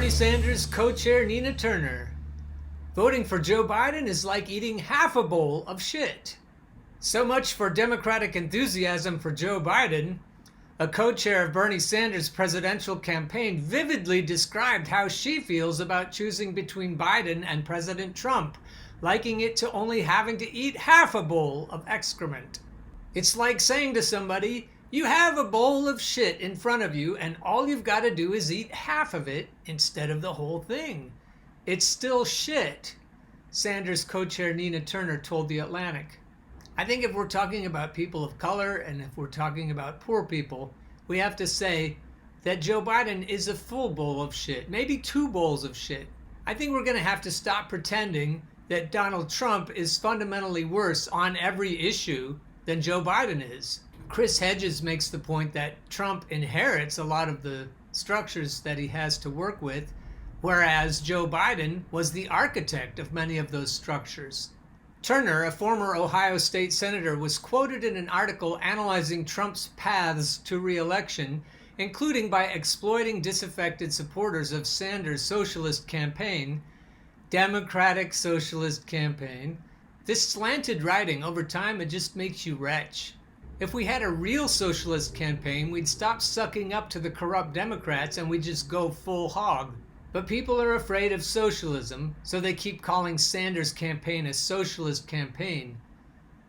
Bernie Sanders co-chair Nina Turner. Voting for Joe Biden is like eating half a bowl of shit. So much for Democratic enthusiasm for Joe Biden. A co-chair of Bernie Sanders' presidential campaign vividly described how she feels about choosing between Biden and President Trump, liking it to only having to eat half a bowl of excrement. It's like saying to somebody, you have a bowl of shit in front of you and all you've got to do is eat half of it instead of the whole thing. It's still shit, Sanders co-chair Nina Turner told The Atlantic. I think if we're talking about people of color and if we're talking about poor people, we have to say that Joe Biden is a full bowl of shit, maybe 2 bowls of shit. I think we're going to have to stop pretending that Donald Trump is fundamentally worse on every issue than Joe Biden is. Chris Hedges makes the point that Trump inherits a lot of the structures that he has to work with, whereas Joe Biden was the architect of many of those structures. Turner, a former Ohio State senator, was quoted in an article analyzing Trump's paths to re-election, including by exploiting disaffected supporters of Sanders' socialist campaign, Democratic Socialist Campaign. This slanted writing, over time, it just makes you retch. If we had a real socialist campaign, we'd stop sucking up to the corrupt Democrats and we'd just go full hog. But people are afraid of socialism, so they keep calling Sanders' campaign a socialist campaign.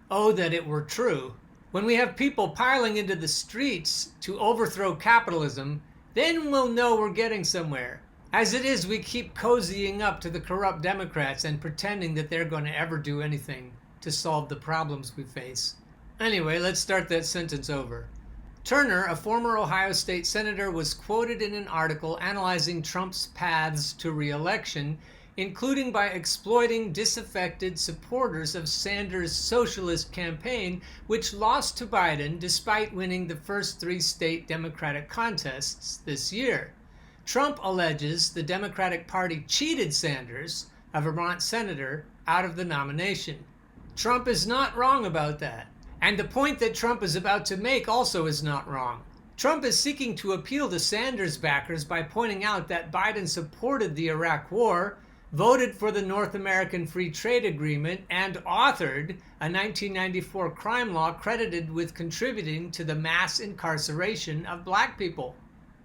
Oh, that it were true. When we have people piling into the streets to overthrow capitalism, then we'll know we're getting somewhere. As it is, we keep cozying up to the corrupt Democrats and pretending that they're going to ever do anything to solve the problems we face. Anyway, let's start that sentence over. Turner, a former Ohio State senator, was quoted in an article analyzing Trump's paths to re-election, including by exploiting disaffected supporters of Sanders' socialist campaign, which lost to Biden despite winning the first 3 state Democratic contests this year. Trump alleges the Democratic Party cheated Sanders, a Vermont senator, out of the nomination. Trump is not wrong about that. And the point that Trump is about to make also is not wrong. Trump is seeking to appeal to Sanders backers by pointing out that Biden supported the Iraq War, voted for the North American Free Trade Agreement, and authored a 1994 crime law credited with contributing to the mass incarceration of black people.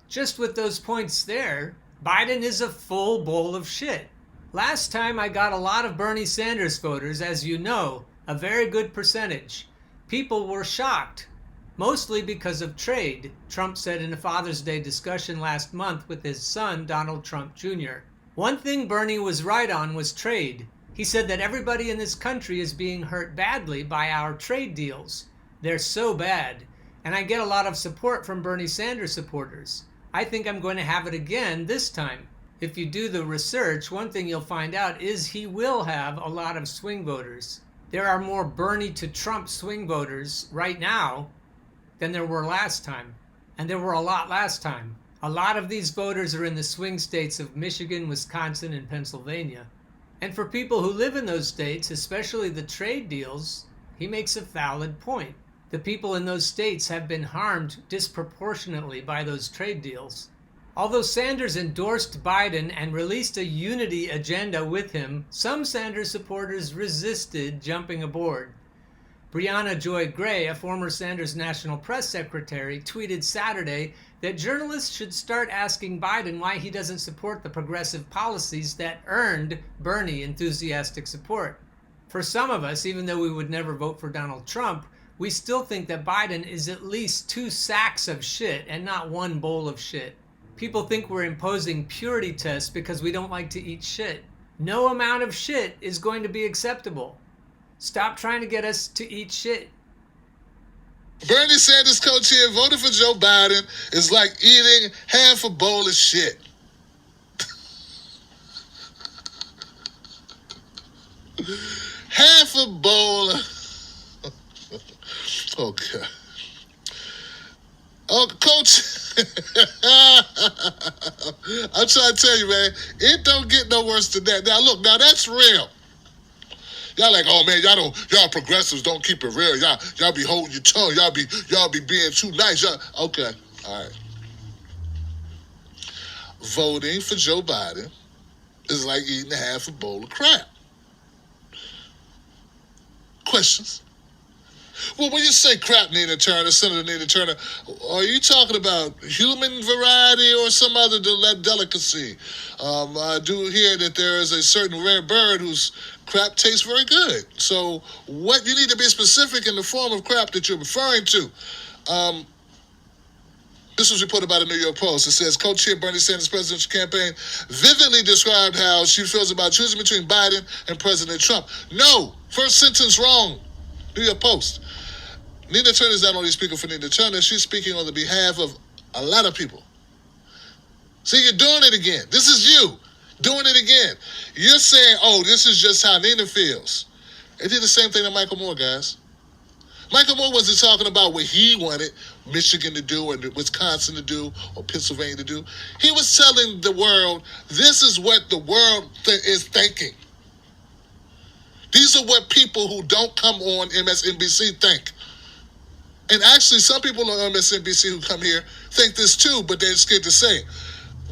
Just with those points there, Biden is a full bowl of shit. Last time I got a lot of Bernie Sanders voters, as you know, a very good percentage. People were shocked, mostly because of trade, Trump said in a Father's Day discussion last month with his son, Donald Trump Jr. One thing Bernie was right on was trade. He said that everybody in this country is being hurt badly by our trade deals. They're so bad. And I get a lot of support from Bernie Sanders supporters. I think I'm going to have it again this time. If you do the research, one thing you'll find out is he will have a lot of swing voters. There are more Bernie to Trump swing voters right now than there were last time. And there were a lot last time. A lot of these voters are in the swing states of Michigan, Wisconsin, and Pennsylvania. And for people who live in those states, especially the trade deals, he makes a valid point. The people in those states have been harmed disproportionately by those trade deals. Although Sanders endorsed Biden and released a unity agenda with him, some Sanders supporters resisted jumping aboard. Brianna Joy Gray, a former Sanders National Press Secretary, tweeted Saturday that journalists should start asking Biden why he doesn't support the progressive policies that earned Bernie enthusiastic support. For some of us, even though we would never vote for Donald Trump, we still think that Biden is at least 2 sacks of shit and not 1 bowl of shit. People think we're imposing purity tests because we don't like to eat shit. No amount of shit is going to be acceptable. Stop trying to get us to eat shit. Bernie Sanders co-chair voting for Joe Biden is like eating half a bowl of shit. Half a bowl of... Okay. Oh, Coach, I'm trying to tell you, man, it don't get no worse than that. Now, look, now that's real. Y'all like, oh man, y'all progressives don't keep it real. Y'all be holding your tongue. Y'all be being too nice. Okay, all right. voting for Joe Biden is like eating half a bowl of crap. Questions? Well, when you say crap, Nina Turner, Senator Nina Turner, are you talking about human variety or some other delicacy? I do hear that there is a certain rare bird whose crap tastes very good. So what you need to be specific in the form of crap that you're referring to. This was reported by the New York Post. It says, co-chair Bernie Sanders' presidential campaign vividly described how she feels about choosing between Biden and President Trump. No, first sentence wrong. New York Post. Nina Turner is not only speaking for Nina Turner, she's speaking on the behalf of a lot of people. See, you're doing it again. This is you doing it again. You're saying, oh, this is just how Nina feels. They did the same thing to Michael Moore, guys. Michael Moore wasn't talking about what he wanted Michigan to do or Wisconsin to do or Pennsylvania to do. He was telling the world, this is what the world is thinking. These are what people who don't come on MSNBC think. And actually, some people on MSNBC who come here think this too, but they're scared to say it.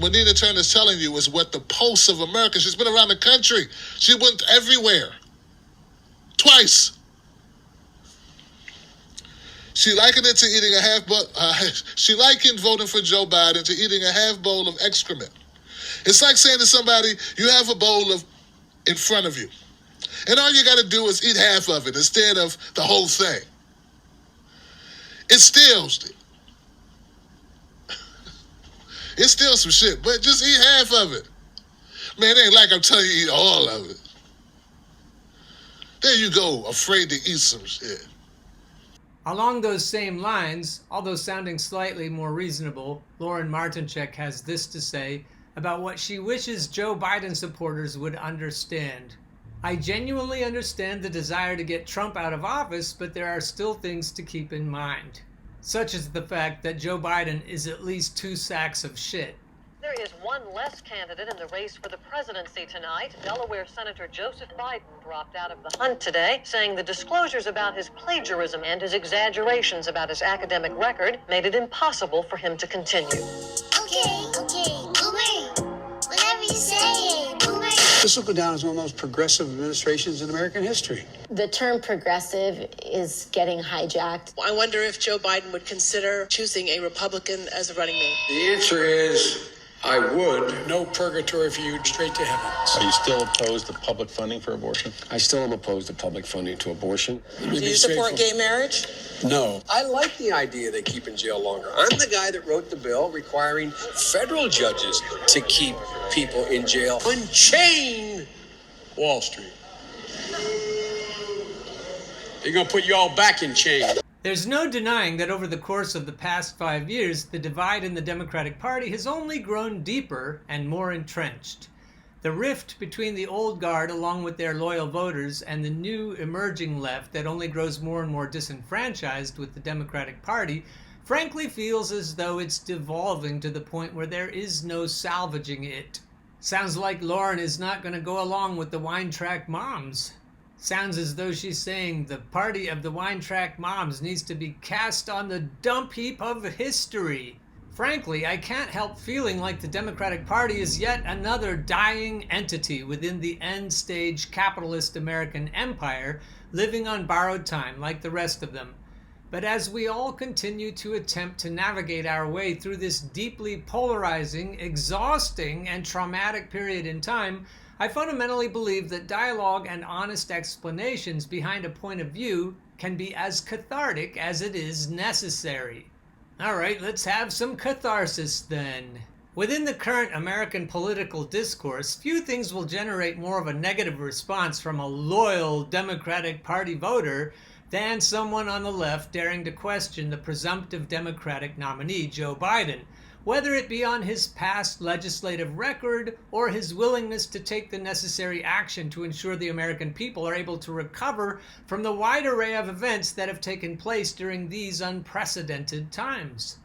What Nina Turner is telling you is what the pulse of America, she's been around the country. She went everywhere. Twice. She likened it to eating she likened voting for Joe Biden to eating a half bowl of excrement. It's like saying to somebody, you have a bowl in front of you. And all you got to do is eat half of it instead of the whole thing. It's still some shit, but just eat half of it. Man, it ain't like I'm telling you to eat all of it. There you go, afraid to eat some shit. Along those same lines, although sounding slightly more reasonable, Lauren Martinchek has this to say about what she wishes Joe Biden supporters would understand. I genuinely understand the desire to get Trump out of office, but there are still things to keep in mind, such as the fact that Joe Biden is at least 2 sacks of shit. There is one less candidate in the race for the presidency tonight. Delaware Senator Joseph Biden dropped out of the hunt today, saying the disclosures about his plagiarism and his exaggerations about his academic record made it impossible for him to continue. Okay, Boomer. Whatever you say, Boomer. This will go down as one of the most progressive administrations in American history. The term progressive is getting hijacked. I wonder if Joe Biden would consider choosing a Republican as a running mate. The answer is, I would. No purgatory for you, straight to heaven. Are you still opposed to public funding for abortion? I still am opposed to public funding to abortion. Do you support gay marriage? No. I like the idea they keep in jail longer. I'm the guy that wrote the bill requiring federal judges to keep people in jail. Unchain Wall Street. They're going to put you all back in chains. There's no denying that over the course of the past 5 years, the divide in the Democratic Party has only grown deeper and more entrenched. The rift between the old guard, along with their loyal voters, and the new emerging left that only grows more and more disenfranchised with the Democratic Party, frankly feels as though it's devolving to the point where there is no salvaging it. Sounds like Lauren is not going to go along with the wine track moms. Sounds as though she's saying the party of the wine track moms needs to be cast on the dump heap of history. Frankly, I can't help feeling like the Democratic Party is yet another dying entity within the end-stage capitalist American empire, living on borrowed time like the rest of them. But as we all continue to attempt to navigate our way through this deeply polarizing, exhausting, and traumatic period in time, I fundamentally believe that dialogue and honest explanations behind a point of view can be as cathartic as it is necessary. Alright, let's have some catharsis then. Within the current American political discourse, few things will generate more of a negative response from a loyal Democratic Party voter than someone on the left daring to question the presumptive Democratic nominee, Joe Biden, whether it be on his past legislative record or his willingness to take the necessary action to ensure the American people are able to recover from the wide array of events that have taken place during these unprecedented times.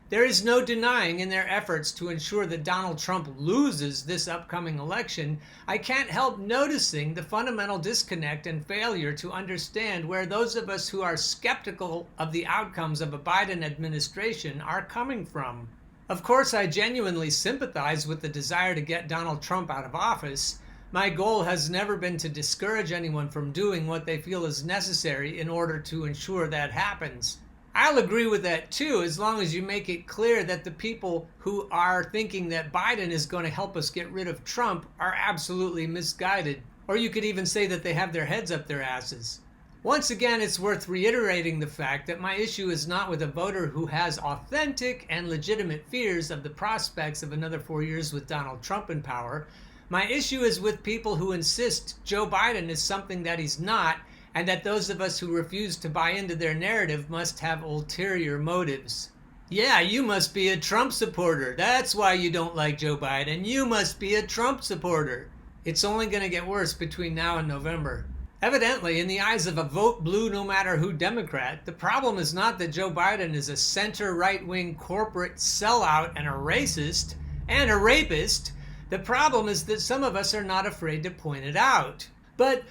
There is no denying in their efforts to ensure that Donald Trump loses this upcoming election, I can't help noticing the fundamental disconnect and failure to understand where those of us who are skeptical of the outcomes of a Biden administration are coming from. Of course, I genuinely sympathize with the desire to get Donald Trump out of office. My goal has never been to discourage anyone from doing what they feel is necessary in order to ensure that happens. I'll agree with that too, as long as you make it clear that the people who are thinking that Biden is going to help us get rid of Trump are absolutely misguided. Or you could even say that they have their heads up their asses. Once again, it's worth reiterating the fact that my issue is not with a voter who has authentic and legitimate fears of the prospects of another 4 years with Donald Trump in power. My issue is with people who insist Joe Biden is something that he's not, and that those of us who refuse to buy into their narrative must have ulterior motives. Yeah, you must be a Trump supporter. That's why you don't like Joe Biden. You must be a Trump supporter. It's only going to get worse between now and November. Evidently, in the eyes of a vote blue no matter who Democrat, the problem is not that Joe Biden is a center right-wing corporate sellout and a racist and a rapist. The problem is that some of us are not afraid to point it out. But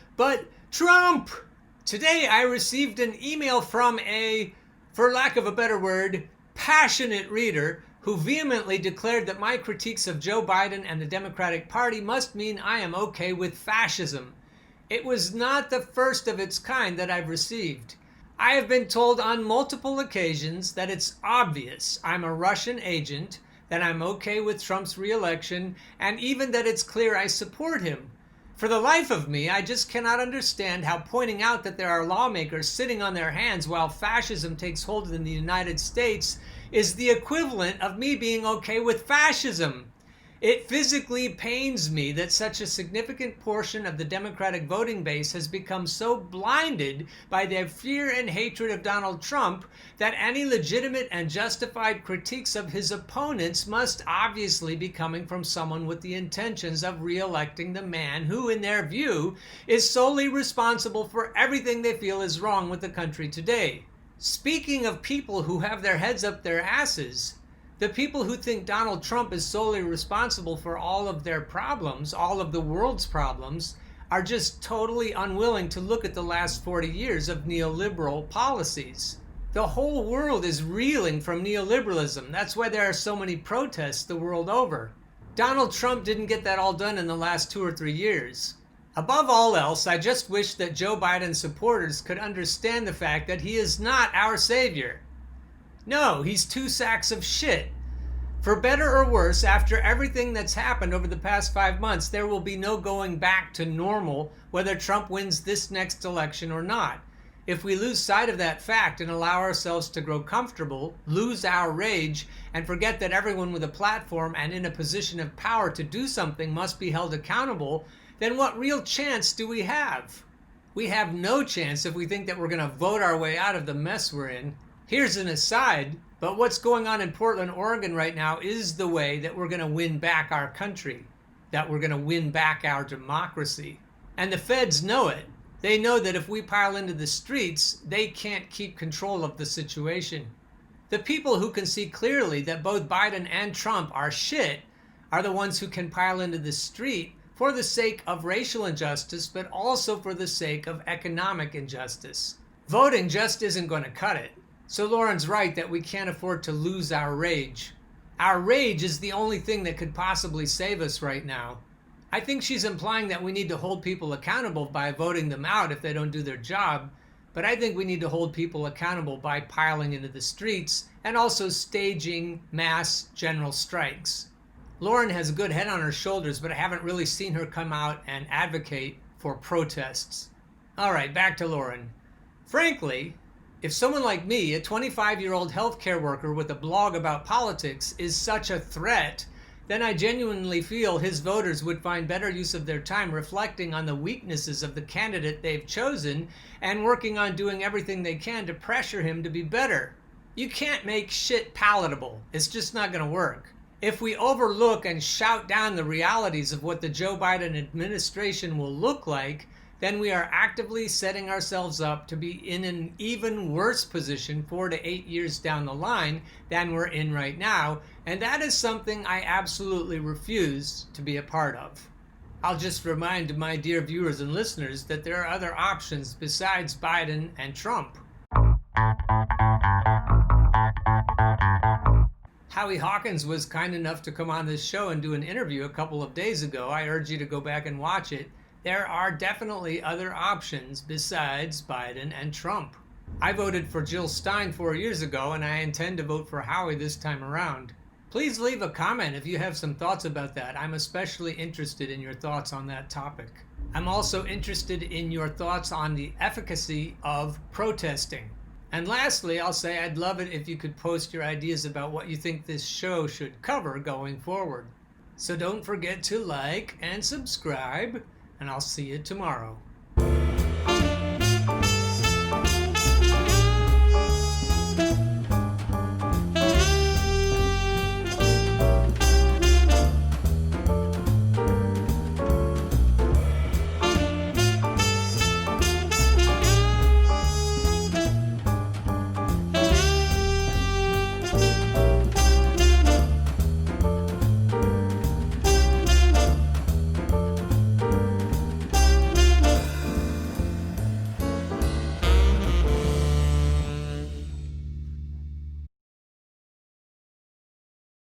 Trump! Today I received an email from a, for lack of a better word, passionate reader who vehemently declared that my critiques of Joe Biden and the Democratic Party must mean I am okay with fascism. It was not the first of its kind that I've received. I have been told on multiple occasions that it's obvious I'm a Russian agent, that I'm okay with Trump's re-election, and even that it's clear I support him. For the life of me, I just cannot understand how pointing out that there are lawmakers sitting on their hands while fascism takes hold in the United States is the equivalent of me being okay with fascism. It physically pains me that such a significant portion of the Democratic voting base has become so blinded by their fear and hatred of Donald Trump that any legitimate and justified critiques of his opponents must obviously be coming from someone with the intentions of re-electing the man who, in their view, is solely responsible for everything they feel is wrong with the country today. Speaking of people who have their heads up their asses, the people who think Donald Trump is solely responsible for all of their problems, all of the world's problems, are just totally unwilling to look at the last 40 years of neoliberal policies. The whole world is reeling from neoliberalism. That's why there are so many protests the world over. Donald Trump didn't get that all done in the last 2 or 3 years. Above all else, I just wish that Joe Biden supporters could understand the fact that he is not our savior. No, he's 2 sacks of shit. For better or worse, after everything that's happened over the past 5 months, there will be no going back to normal whether Trump wins this next election or not. If we lose sight of that fact and allow ourselves to grow comfortable, lose our rage, and forget that everyone with a platform and in a position of power to do something must be held accountable, then what real chance do we have? We have no chance if we think that we're going to vote our way out of the mess we're in. Here's an aside, but what's going on in Portland, Oregon right now is the way that we're going to win back our country, that we're going to win back our democracy. And the feds know it. They know that if we pile into the streets, they can't keep control of the situation. The people who can see clearly that both Biden and Trump are shit are the ones who can pile into the street for the sake of racial injustice, but also for the sake of economic injustice. Voting just isn't going to cut it. So Lauren's right that we can't afford to lose our rage. Our rage is the only thing that could possibly save us right now. I think she's implying that we need to hold people accountable by voting them out if they don't do their job, but I think we need to hold people accountable by piling into the streets and also staging mass general strikes. Lauren has a good head on her shoulders, but I haven't really seen her come out and advocate for protests. All right, back to Lauren. Frankly, if someone like me, a 25-year-old healthcare worker with a blog about politics, is such a threat, then I genuinely feel his voters would find better use of their time reflecting on the weaknesses of the candidate they've chosen and working on doing everything they can to pressure him to be better. You can't make shit palatable. It's just not going to work. If we overlook and shout down the realities of what the Joe Biden administration will look like, then we are actively setting ourselves up to be in an even worse position 4 to 8 years down the line than we're in right now, and that is something I absolutely refuse to be a part of. I'll just remind my dear viewers and listeners that there are other options besides Biden and Trump. Howie Hawkins was kind enough to come on this show and do an interview a couple of days ago. I urge you to go back and watch it. There are definitely other options besides Biden and Trump. I voted for Jill Stein 4 years ago, and I intend to vote for Howie this time around. Please leave a comment if you have some thoughts about that. I'm especially interested in your thoughts on that topic. I'm also interested in your thoughts on the efficacy of protesting. And lastly, I'll say I'd love it if you could post your ideas about what you think this show should cover going forward. So don't forget to like and subscribe, and I'll see you tomorrow.